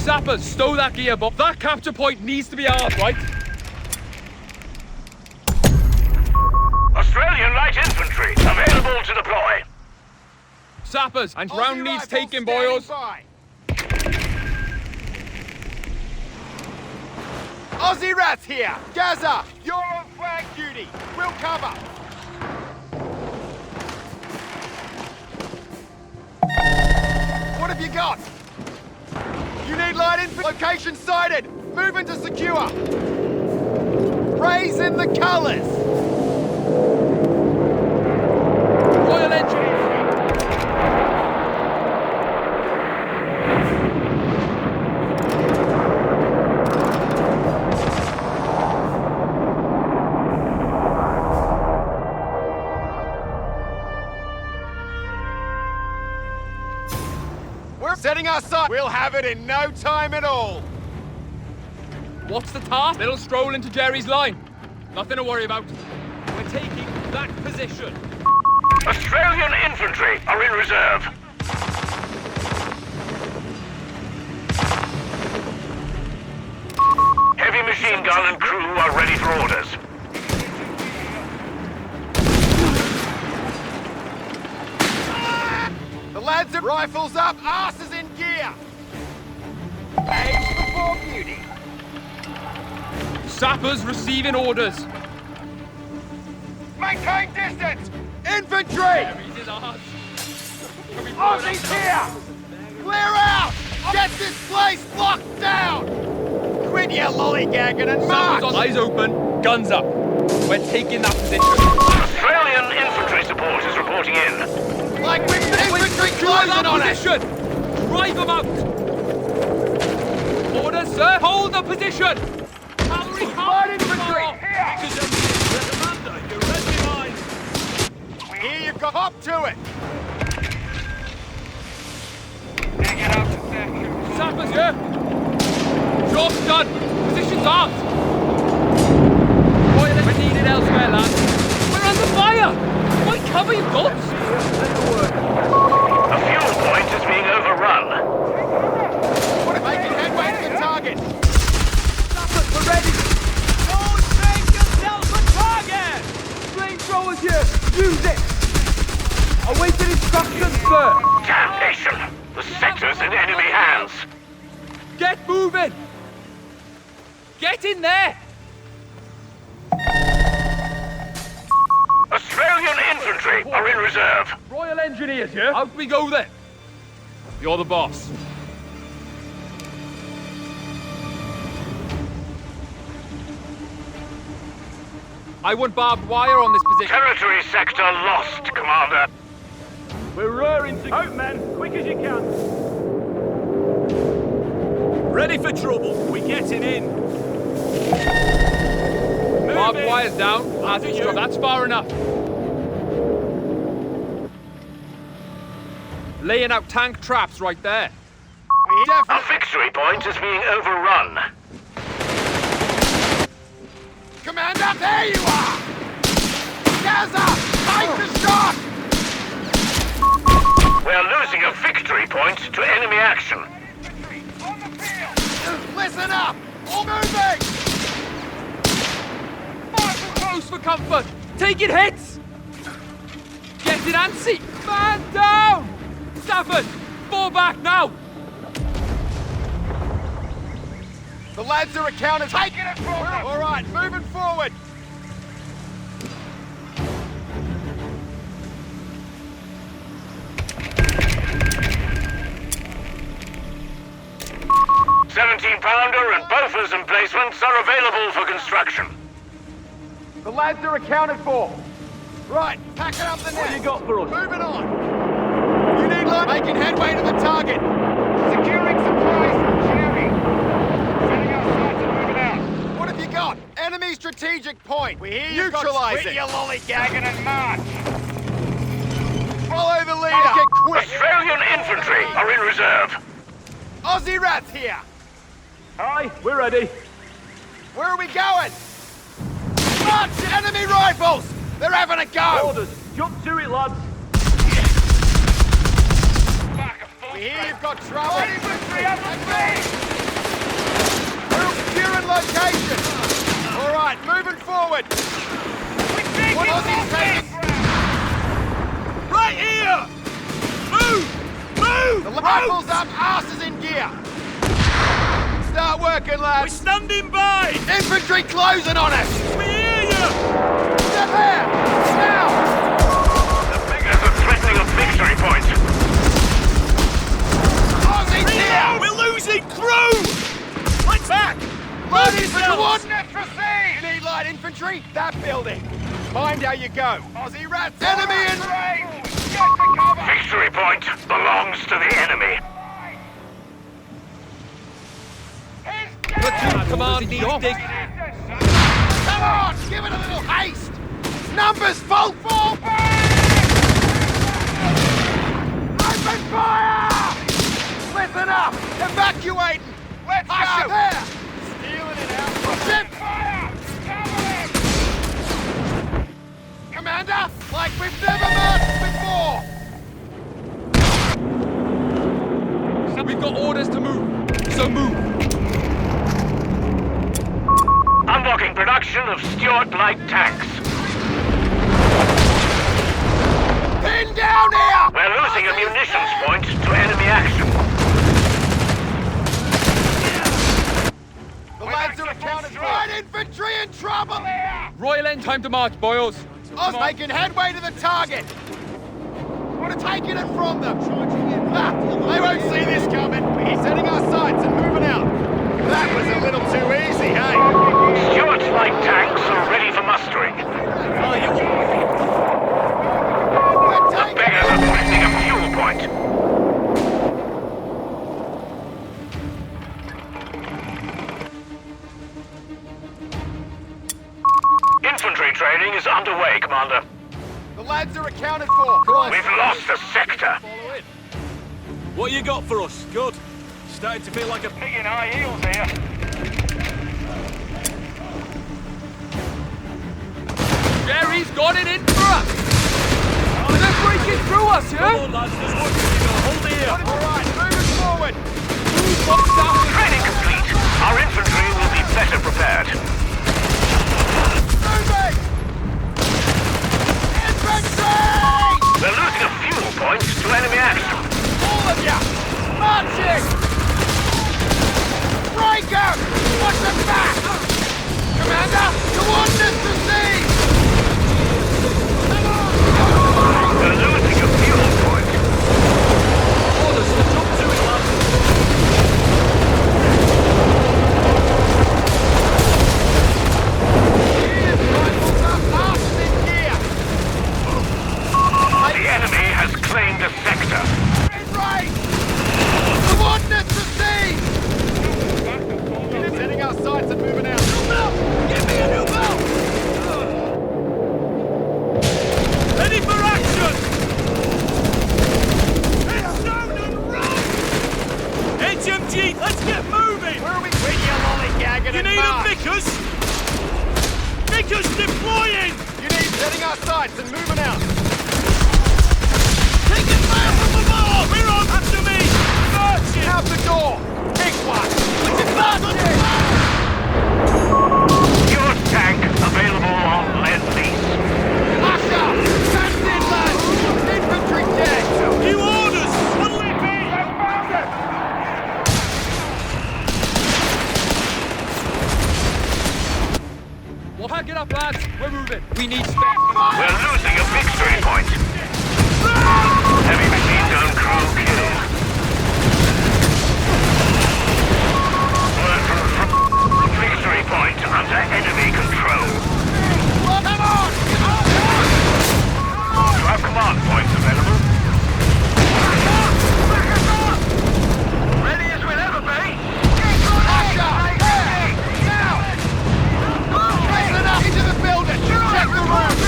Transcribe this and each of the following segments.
Sappers, stow that gearbox. That capture point needs to be ours, right? Australian light infantry, available to deploy. Sappers, and Aussie round needs rifles taking, standing boys. by. Aussie rats here! Gaza, you're on flag duty. We'll cover. What have you got? You need light infantry. Location sighted. Moving to secure. Raise in the colours. Royal Engineers. We're setting our sight. We'll have it in no time at all. What's the task? Little stroll into Jerry's line. Nothing to worry about. We're taking that position. Australian infantry are in reserve. Heavy machine gun and crew are ready for orders. The lads have rifles up, asses in gear. Age before beauty. Sappers receiving orders. Maintain distance. Infantry. Jerry's is ours. Aussies here. Clear out. Get this place locked down. Quit your lollygagging and march. Sappers on. Eyes open, guns up. We're taking that position. Australian infantry support is reporting in. Like we've infantry Secure closing that on it. position. Drive them out. Orders, sir. Hold the position. Cavalry, Light infantry. Commander, you're ready line. Here you've got up to it. Sappers here. Job's done. Position's ours. We're needed elsewhere, lads. We're under fire. Why cover your guns? A fuel point is being overrun. Making headway to the target. Sappers, we're ready. Don't make yourself a target. Flamethrowers here. Use it. Awaited instructions, sir. Damnation! The sector's in enemy hands. Get moving. Get in there. Australian infantry are in reserve. Royal Engineers here. Out we go then. You're the boss. I want barbed wire on this position. Territory sector lost, Commander. We're raring to out, men, quick as you can. Ready for trouble. We getting in. Barbed wire's down. As instructed. That's far enough. Laying out tank traps right there. A victory point is being overrun. Commander, there you are! Gaza, fight the shot! We're losing a victory point to enemy action. On the field! Listen up! All moving! Close for comfort. Taking hits. Getting antsy. Man down. Stafford, fall back now. The lads are accounted. Taking it from them! All right, moving forward. £17-pounder and Bofors emplacements are available for construction. The lads are accounted for. Right, packing up the net. What you got for us? Moving on. You need light. Making headway to the target. Securing supplies from Jerry. Setting our sights and moving out. What have you got? Enemy strategic point. We hear you. Neutralize it. Your lollygagging and march. Follow the leader. Make it quick. Australian infantry are in reserve. Aussie rats here. Aye, we're ready. Where are we going? March! Enemy rifles! They're having a go! Orders, jump to it, lads. We hear We've got trouble. We're securing location. All right, moving forward. What is he taking? Right here! Move! Move! The rifle's up, asses in gear. Start working, We're lads. standing by! Infantry closing on us. We hear you! Step here! Now! The figures are threatening a victory point. Aussie's here! We're losing crew! Let's back! Light Move infantry yourselves! coordinates received! You need light infantry? That building. Mind how you go. Aussie rats. Enemy in range! Get to cover! Victory point belongs to the enemy. Platoon command, you're... Come on! Give it a little haste! Numbers full! Fall back! Open fire! Listen up! Evacuating! Let's go! There! Stealing it out! Push it! Fire! Cover him! Commander, like we've never marched before! We've got orders to move, so move. Unlocking production of Stuart light tanks. Pin down here! We're losing a munitions point to enemy action. The lads are accounted for. Light infantry in trouble! Royal End, time to march, boys. Oz making headway to the target! Want to take it from them! Ah, they won't see this coming! We're setting our sights and moving out! That was a little too easy, hey? Stuart's light tanks are ready for mustering. We're The taking beggars are threatening a fuel point. Infantry training is underway, Commander. The lads are accounted for! We've lost a sector. What you got for us? Good. Starting to feel like a pig in high heels here. Jerry's got it in for us. They're breaking through us, Come yeah? on, lads. There's work to do. Hold here. All right, moving forward! Training complete. Our infantry will be better prepared. Moving! Infantry! We're losing a fuel point to enemy action. All of you! Marching! Breaker! Watch the back! Commander, coordinates received! We're losing a fuel point. Orders to jump to it, lads. Rifles up, arms in gear! The enemy has claimed a sector. In range! Coordinates received! Setting our sights and moving out. New belt! Give me a new belt! Ready for action! Heads down and run! HMG, let's get moving! Where are we? When you lollygagging You and need march. a Vickers? Vickers deploying! You need setting our sights and moving out. Taking fire from above! We're on! After me! Marching! Out the door! Big one! What's it marching? Your tank available on Lend-Lease. Usher! That's it, lads! Infantry dead! New orders! What'll it be? I found it! We'll hack it up, lads. We're moving. We need space. We're losing a victory point. Heavy machine gun crew killed. Word from victory point under enemy control. Come on! You have command points available. Ready as we'll ever be. Usher! Hey! Now! Listen up! Into the building! Check the room!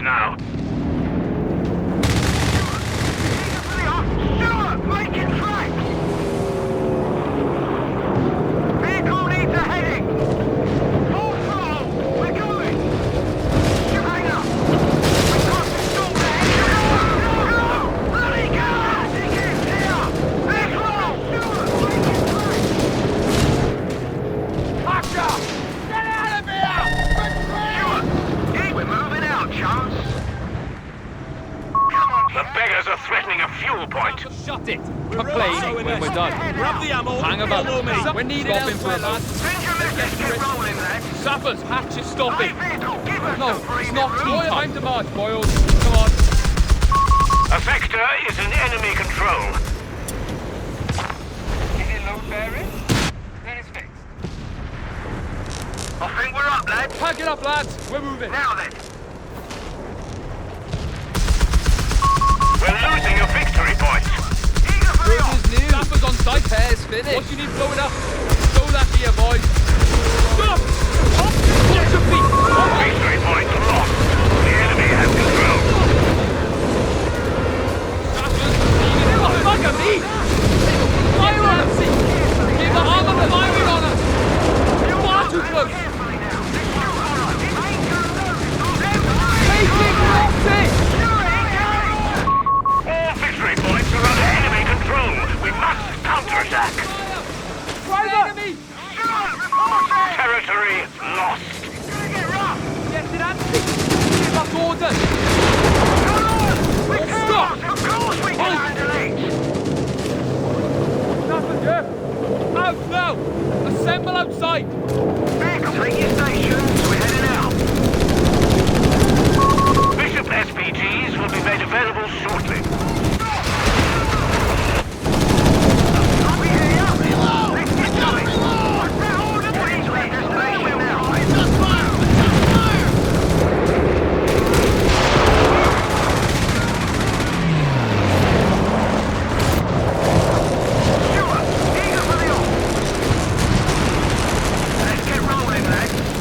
points now. Stuart, making tracks! Vehicle needs a heading! Full throttle! We're going! Hang up! We've got to stop the heading! No! Let me go! He gets here! Big roll! Stuart, making tracks! Pacha! Get out of here! Stuart! We're moving out, chums! Come on, The beggars are threatening a fuel point. Shut it! Complaining when we're done. Grab the ammo. Hang about. Follow me. We're needed elsewhere, lads. send your message, get rolling, lads! Sappers, hatches, stop it. Vehicle, give us No, some it's breathing not room. time to march, boys. Come on. A sector is in enemy control. Is it load bearing? Then it's fixed. I think we're up, lads. Pack it up, lads. We're moving. Now then. We're losing a victory point. Eager for the This off. is new. Sappers on site. Pairs finished. What you need blowing up? Show that here, boys. Stop! Watch your feet. Victory point lost. The enemy has control. Sappers, leaving it. Fuck at me! Fire on us! Give the armor the firing on us! Far too close! Carefully now. All right. Ain't gonna lose. Take it, lost it! All victory points are under enemy control. We must counterattack. Driver! Enemy! Territory lost. Get it, Anthony! Give us orders! Stop! Of course we can handle it. Sappers, yeah? Out now! Assemble outside! Vehicle, take your stations. We're heading out. Bishop SPGs will be made available shortly. We hear you. Reload. Let's get going. What's that order? Please leave the station now. It's just fire. Stuart, eager for the off. Let's get rolling, lads.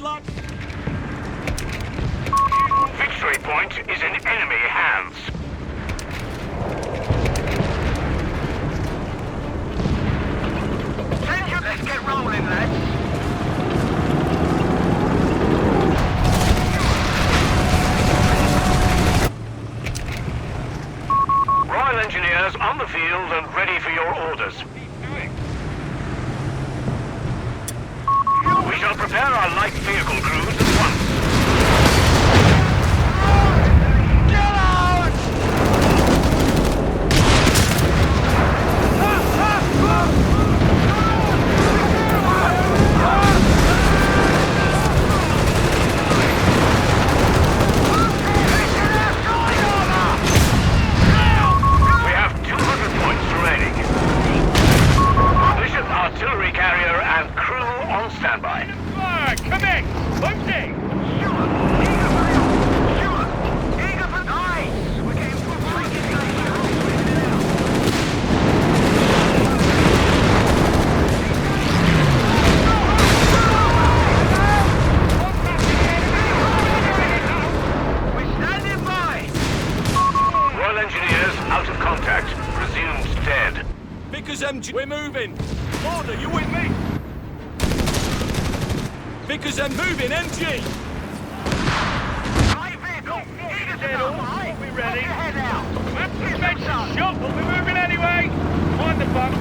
in, lad. Victory point is in enemy hands. Let's get rolling, lads. Royal Engineers on the field and ready for your orders. We shall prepare our light vehicle crews at once. Get out! We have 200 points remaining. Bishop artillery carrier and crew on standby. Come in! Loading! Royal Engineers out of contact. Presumed dead. Vickers MG, we're moving. Order, you with me? Vickers M moving, MG. We ready? That's suspension shot, we'll be moving anyway! Find the bump.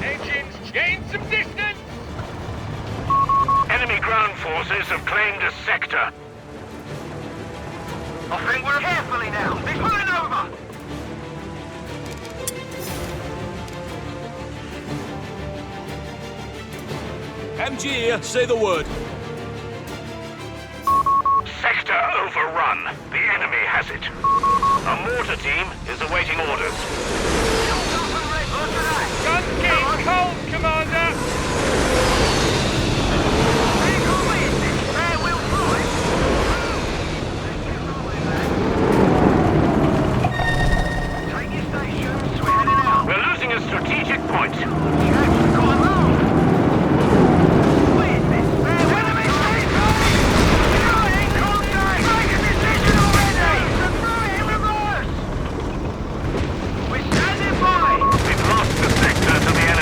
Engines, gain some distance! Enemy ground forces have claimed a sector. I think we're carefully now. They're pulling over. MG here, say the word. Sector overrun. The enemy has it. A mortar team is awaiting orders. Gun keep cold, Commander! We're losing a strategic point. We've lost the sector to the enemy.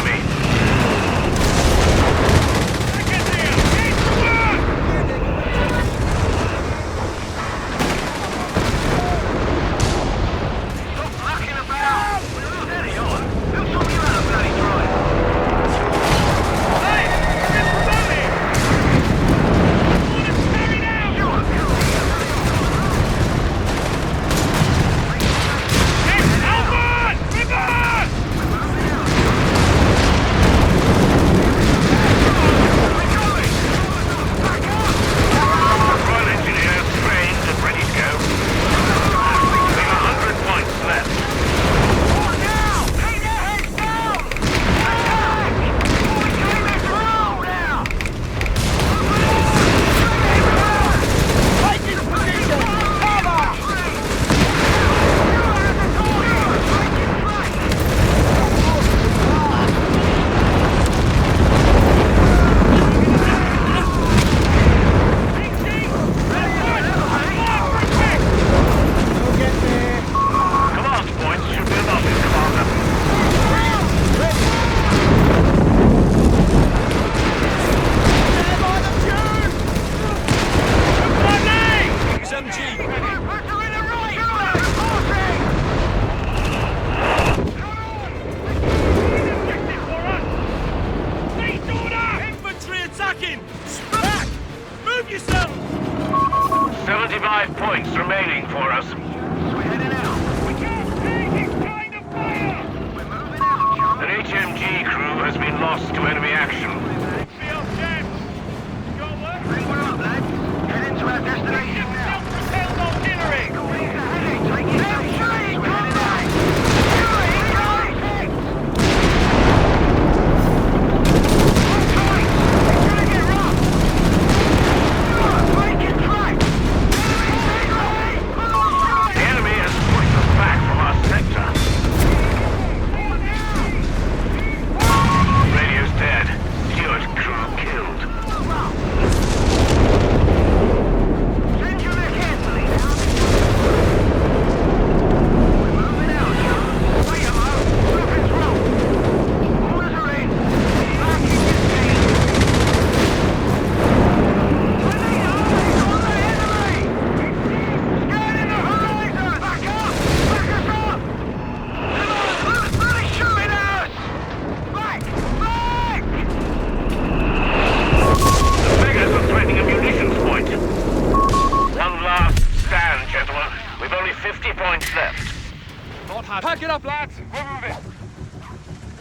up, lads. We're moving.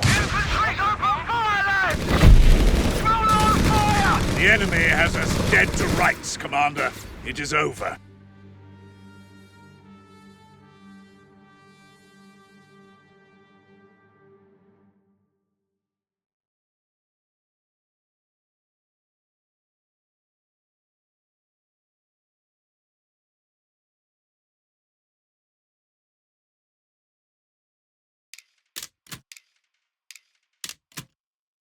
Infantry's open fire, lads! Roll on fire! The enemy has us dead to rights, Commander. It is over.